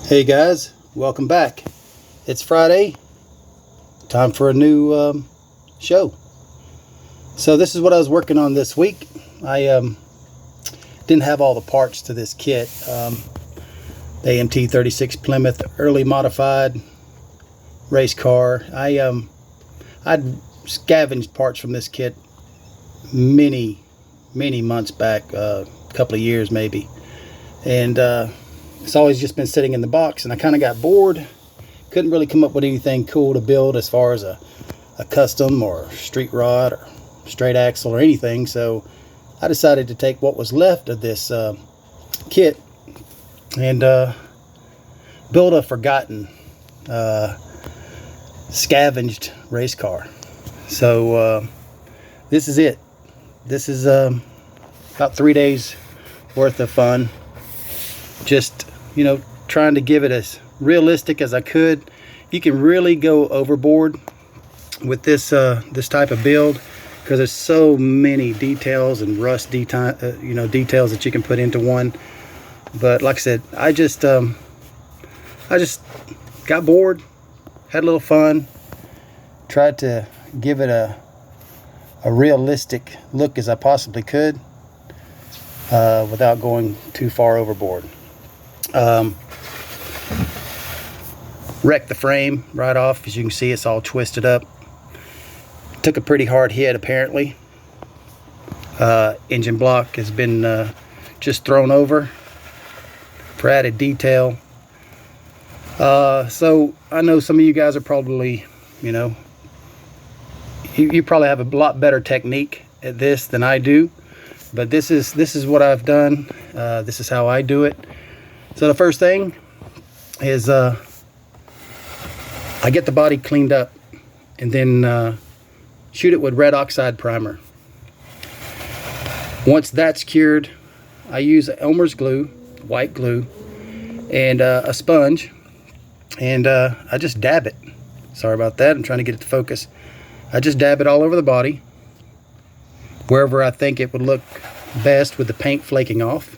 Hey guys, welcome back. It's Friday, time for a new show. So this is what I was working on this week. I didn't have all the parts to this kit. The AMT 36 Plymouth early modified race car. I'd scavenged parts from this kit many months back, a couple of years maybe, and it's always just been sitting in the box, and I kind of got bored. Couldn't really come up with anything cool to build as far as a custom or street rod or straight axle or anything. So I decided to take what was left of this kit and build a forgotten, scavenged race car. So this is it. This is about 3 days worth of fun. Just, trying to give it as realistic as I could. You can really go overboard with this this type of build because there's so many details and rust details that you can put into one. But like I said, I just got bored, had a little fun, tried to give it a realistic look as I possibly could without going too far overboard. Wrecked the frame right off. As you can see, it's all twisted up. Took a pretty hard hit apparently. Engine block has been just thrown over for added detail. So I know some of you guys are probably, you probably have a lot better technique at this than I do, but this is what I've done. This is how I do it. So the first thing is I get the body cleaned up and then shoot it with red oxide primer. Once that's cured, I use Elmer's glue, white glue, and a sponge, and I just dab it. Sorry about that, I'm trying to get it to focus. I just dab it all over the body, wherever I think it would look best with the paint flaking off.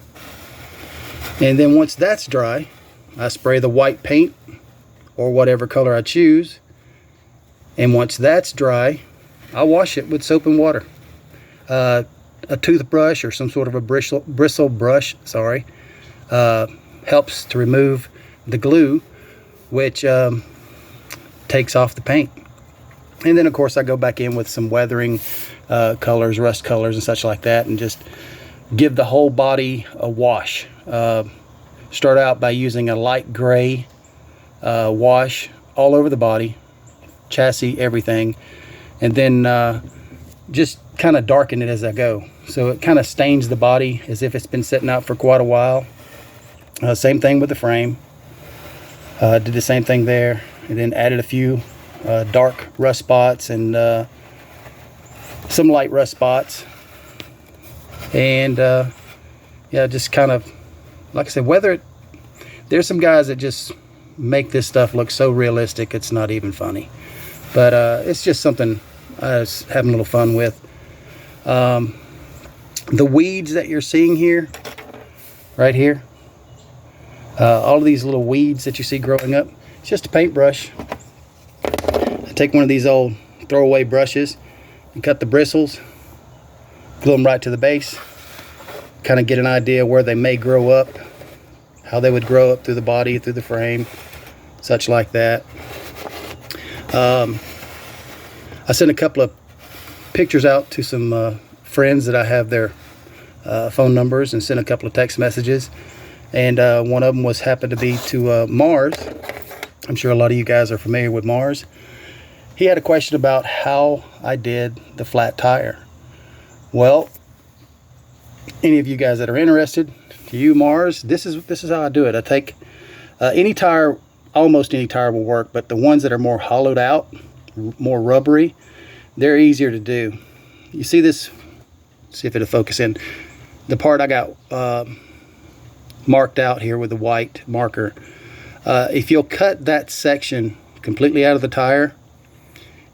And then once that's dry, I spray the white paint or whatever color I choose. And once that's dry, I'll wash it with soap and water. A toothbrush or some sort of a bristle brush, helps to remove the glue, which takes off the paint. And then of course I go back in with some weathering colors, rust colors and such like that, and just give the whole body a wash. Start out by using a light gray wash all over the body, chassis, everything, and then just kind of darken it as I go. So it kind of stains the body as if it's been sitting out for quite a while. Same thing with the frame. Did the same thing there, and then added a few dark rust spots and some light rust spots. And yeah, just kind of, like I said, there's some guys that just make this stuff look so realistic it's not even funny. But it's just something I was having a little fun with. The weeds that you're seeing here, right here, all of these little weeds that you see growing up, it's just a paintbrush. I take one of these old throwaway brushes and cut the bristles, glue them right to the base, kind of get an idea where they may grow up, how they would grow up through the body, through the frame, such like that. I sent a couple of pictures out to some friends that I have their phone numbers, and sent a couple of text messages, and one of them happened to be to Mars. I'm sure a lot of you guys are familiar with Mars. He had a question about how I did the flat tire. Well, any of you guys that are interested, to you, Mars, this is how I do it. I take any tire, almost any tire will work, but the ones that are more hollowed out, more rubbery, they're easier to do. You see this? See if it'll focus in. The part I got marked out here with the white marker. If you'll cut that section completely out of the tire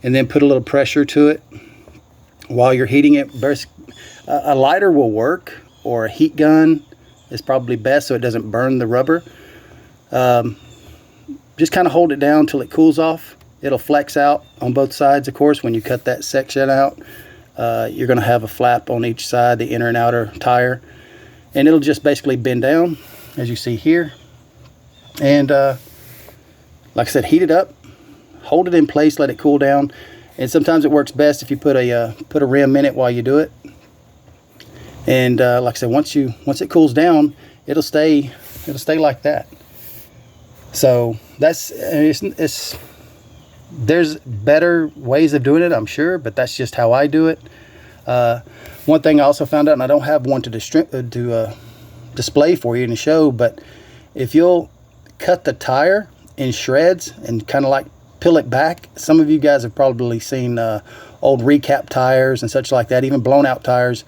and then put a little pressure to it while you're heating it, a lighter will work, or a heat gun is probably best so it doesn't burn the rubber. just kind of hold it down till it cools off. It'll flex out on both sides, of course. When you cut that section out, you're going to have a flap on each side, the inner and outer tire, and it'll just basically bend down, as you see here. And like I said, heat it up, hold it in place, let it cool down. And sometimes it works best if you put a rim in it while you do it. And like I said, once it cools down, it'll stay like that. So there's better ways of doing it, I'm sure, but that's just how I do it. One thing I also found out, and I don't have one to display for you and show, but if you'll cut the tire in shreds and kind of like peel it back, some of you guys have probably seen old recap tires and such like that, even blown out tires,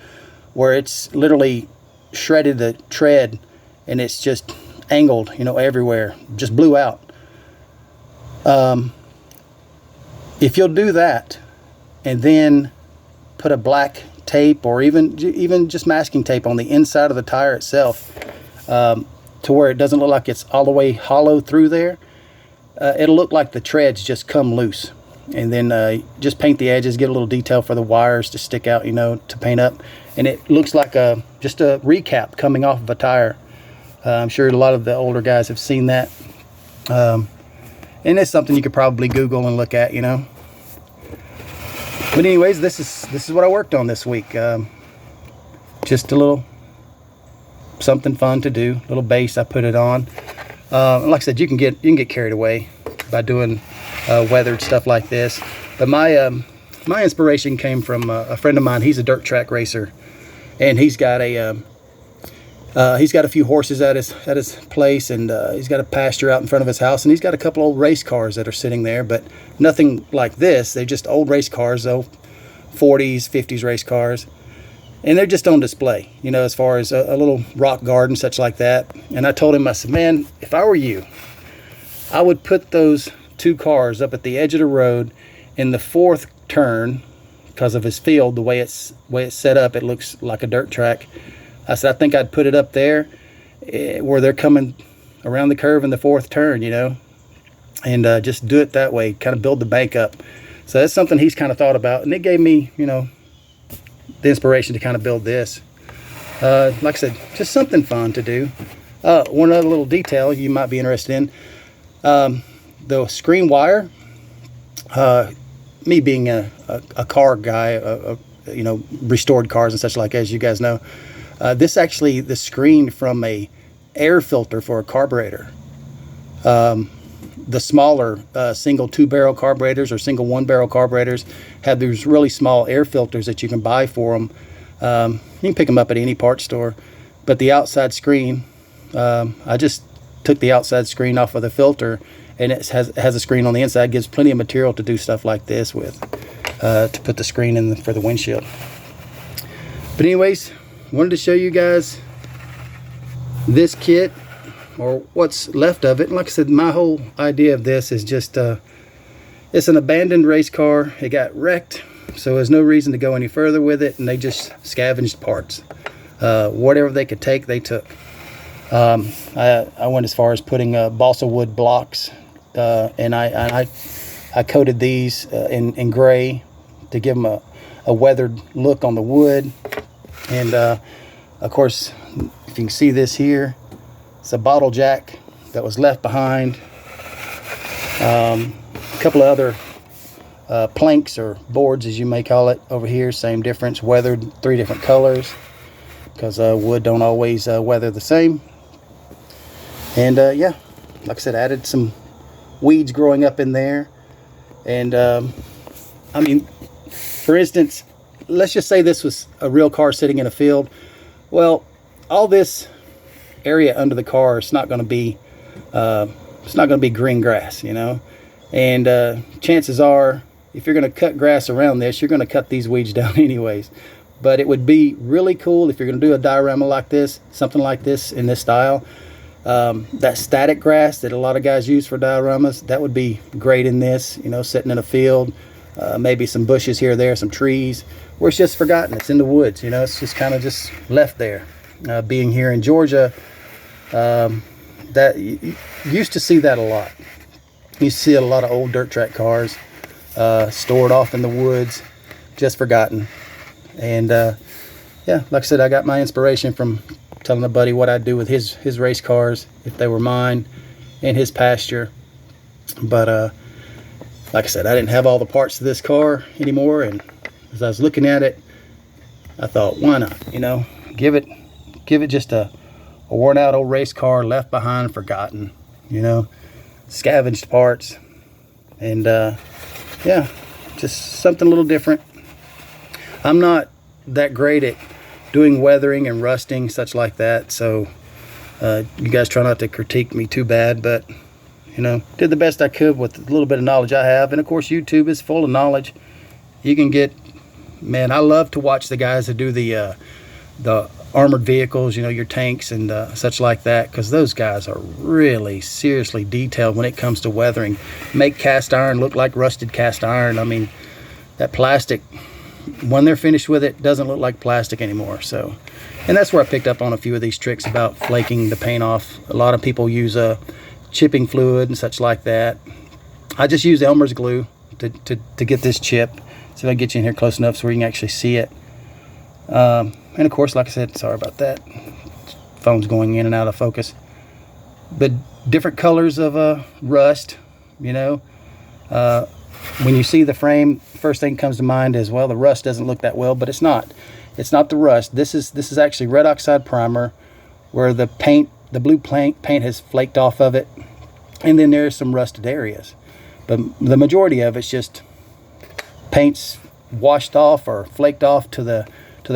where it's literally shredded the tread and it's just angled, you know, everywhere, just blew out. If you'll do that and then put a black tape or even just masking tape on the inside of the tire itself, to where it doesn't look like it's all the way hollow through there, it'll look like the treads just come loose. And then just paint the edges, get a little detail for the wires to stick out, you know, to paint up, and it looks like just a recap coming off of a tire. I'm sure a lot of the older guys have seen that. And it's something you could probably Google and look at, you know. But anyways, this is what I worked on this week. Just a little something fun to do, little base I put it on. Like I said, you can get carried away by doing weathered stuff like this. But my inspiration came from a friend of mine. He's a dirt track racer, and he's got a few horses at his place, and he's got a pasture out in front of his house, and he's got a couple old race cars that are sitting there, but nothing like this. They're just old race cars, though, 40s, 50s race cars, and they're just on display, you know, as far as a little rock garden, such like that. And I told him, I said, man, if I were you, I would put those two cars up at the edge of the road in the fourth turn, because of his field, the way it's set up, it looks like a dirt track. I said, I think I'd put it up there where they're coming around the curve in the fourth turn, you know, and just do it that way, kind of build the bank up. So that's something he's kind of thought about, and it gave me, you know, the inspiration to kind of build this. Like I said, just something fun to do. One other little detail you might be interested in, the screen wire. Me being a car guy, you know, restored cars and such like, as you guys know. This actually, the screen from a air filter for a carburetor. The smaller single 2-barrel carburetors or single 1-barrel carburetors have these really small air filters that you can buy for them. You can pick them up at any parts store. But the outside screen, I just took the outside screen off of the filter, and it has a screen on the inside. Gives plenty of material to do stuff like this with, to put the screen in for the windshield. But anyways, wanted to show you guys this kit, or what's left of it. And like I said, my whole idea of this is just it's an abandoned race car. It got wrecked, so there's no reason to go any further with it, and they just scavenged parts. Whatever they could take, they took. I went as far as putting balsa wood blocks, and I coated these in gray to give them a weathered look on the wood. And of course, if you can see this here, it's a bottle jack that was left behind. A couple of other planks or boards, as you may call it, over here. Same difference, weathered, 3 different colors, because wood don't always weather the same. And yeah, like I said, added some weeds growing up in there. And I mean, for instance, let's just say this was a real car sitting in a field. Well, all this area under the car is not going to be green grass, you know. And chances are, if you're going to cut grass around this, you're going to cut these weeds down anyways. But it would be really cool if you're going to do a diorama like this, something like this in this style. That static grass that a lot of guys use for dioramas, that would be great in this, you know, sitting in a field. Maybe some bushes here or there, some trees, where it's just forgotten. It's in the woods, you know, it's just kind of just left there. Being here in Georgia, that you used to see that a lot. You see a lot of old dirt track cars stored off in the woods, just forgotten. And yeah, like I said, I got my inspiration from telling a buddy what I'd do with his race cars if they were mine in his pasture. But like I said, I didn't have all the parts to this car anymore, and as I was looking at it, I thought, why not? You know, give it just a worn out old race car, left behind, forgotten, you know, scavenged parts. And yeah, just something a little different. I'm not that great at doing weathering and rusting, such like that, so you guys try not to critique me too bad, but you know, did the best I could with the little bit of knowledge I have. And of course, YouTube is full of knowledge. You can get, man, I love to watch the guys that do the armored vehicles, you know, your tanks and such like that, because those guys are really seriously detailed when it comes to weathering. Make cast iron look like rusted cast iron. I mean, that plastic, when they're finished with it, doesn't look like plastic anymore. So, and that's where I picked up on a few of these tricks about flaking the paint off. A lot of people use chipping fluid and such like that. I just use Elmer's glue to get this chip. See if I can get you in here close enough so you can actually see it. And of course, like I said, sorry about that. Phone's going in and out of focus. But different colors of rust, you know. When you see the frame, first thing that comes to mind is, well, the rust doesn't look that well, but it's not. It's not the rust. This is actually red oxide primer, where the blue paint has flaked off of it, and then there's some rusted areas. But the majority of it's just paint's washed off or flaked off to the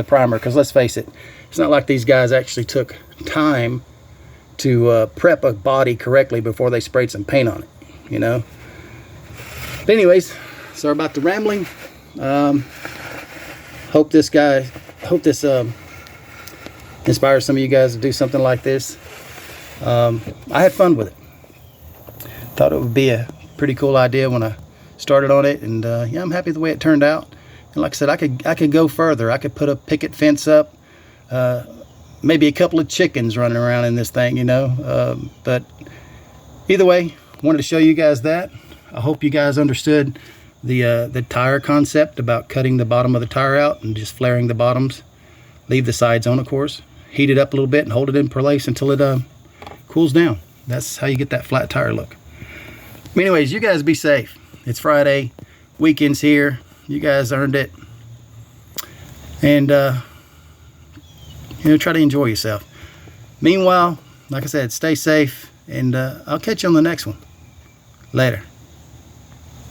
primer. Because let's face it, it's not like these guys actually took time to prep a body correctly before they sprayed some paint on it, you know. But anyways, sorry about the rambling. Hope this inspires some of you guys to do something like this. I had fun with it. Thought it would be a pretty cool idea when I started on it, and yeah, I'm happy the way it turned out. And like I said, I could go further. I could put a picket fence up, maybe a couple of chickens running around in this thing, you know. But either way, wanted to show you guys that. I hope you guys understood the tire concept about cutting the bottom of the tire out and just flaring the bottoms. Leave the sides on, of course. Heat it up a little bit and hold it in place until it cools down. That's how you get that flat tire look. Anyways, you guys be safe. It's Friday, weekend's here. You guys earned it. And you know, try to enjoy yourself. Meanwhile, like I said, stay safe, and I'll catch you on the next one. Later.